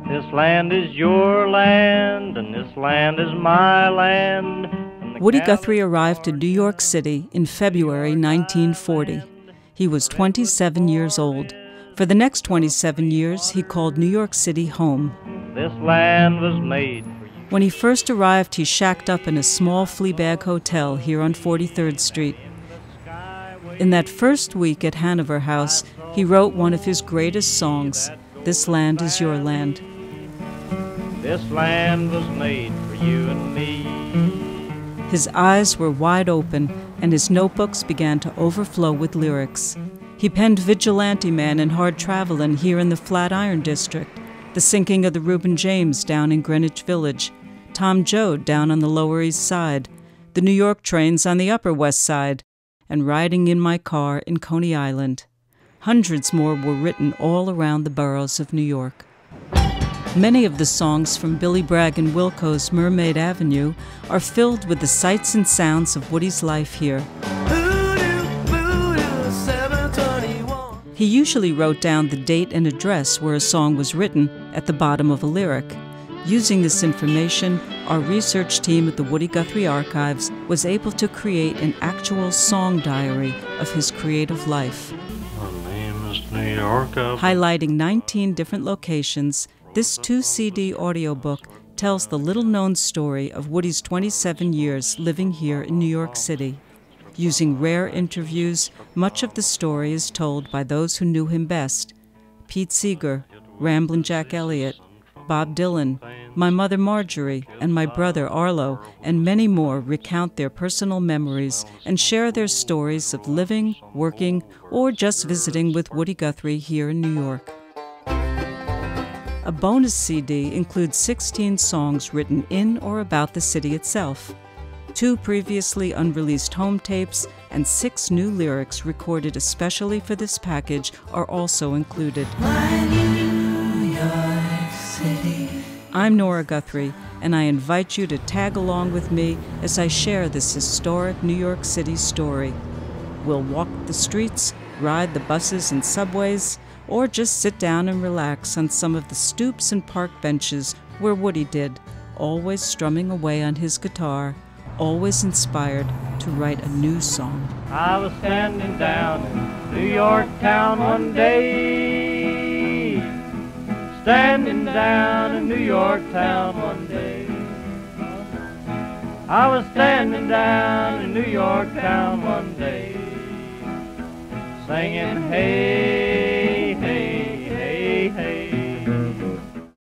This land is your land, and this land is my land. Woody Guthrie arrived in New York City in February 1940. He was 27 years old. For the next 27 years, he called New York City home. This land was made for you. When he first arrived, he shacked up in a small Fleabag hotel here on 43rd Street. In that first week at Hanover House, he wrote one of his greatest songs, This Land Is Your Land. This land was made for you and me. His eyes were wide open, and his notebooks began to overflow with lyrics. He penned Vigilante Man and Hard Travelin' here in the Flatiron District, The Sinking of the Reuben James down in Greenwich Village, Tom Joad down on the Lower East Side, the New York trains on the Upper West Side, and Riding in My Car in Coney Island. Hundreds more were written all around the boroughs of New York. Many of the songs from Billy Bragg and Wilco's Mermaid Avenue are filled with the sights and sounds of Woody's life here. He usually wrote down the date and address where a song was written at the bottom of a lyric. Using this information, our research team at the Woody Guthrie Archives was able to create an actual song diary of his creative life. My name is New York. Highlighting 19 different locations, this 2-CD audiobook tells the little-known story of Woody's 27 years living here in New York City. Using rare interviews, much of the story is told by those who knew him best. Pete Seeger, Ramblin' Jack Elliott, Bob Dylan, my mother Marjorie, and my brother Arlo, and many more recount their personal memories and share their stories of living, working, or just visiting with Woody Guthrie here in New York. A bonus CD includes 16 songs written in or about the city itself, 2 previously unreleased home tapes, and 6 new lyrics recorded especially for this package are also included. I'm Nora Guthrie, and I invite you to tag along with me as I share this historic New York City story. We'll walk the streets, ride the buses and subways, or just sit down and relax on some of the stoops and park benches where Woody did, always strumming away on his guitar, always inspired to write a new song. I was standing down in New York town one day. Standing down in New York town one day. I was standing down in New York town one day, singing, hey,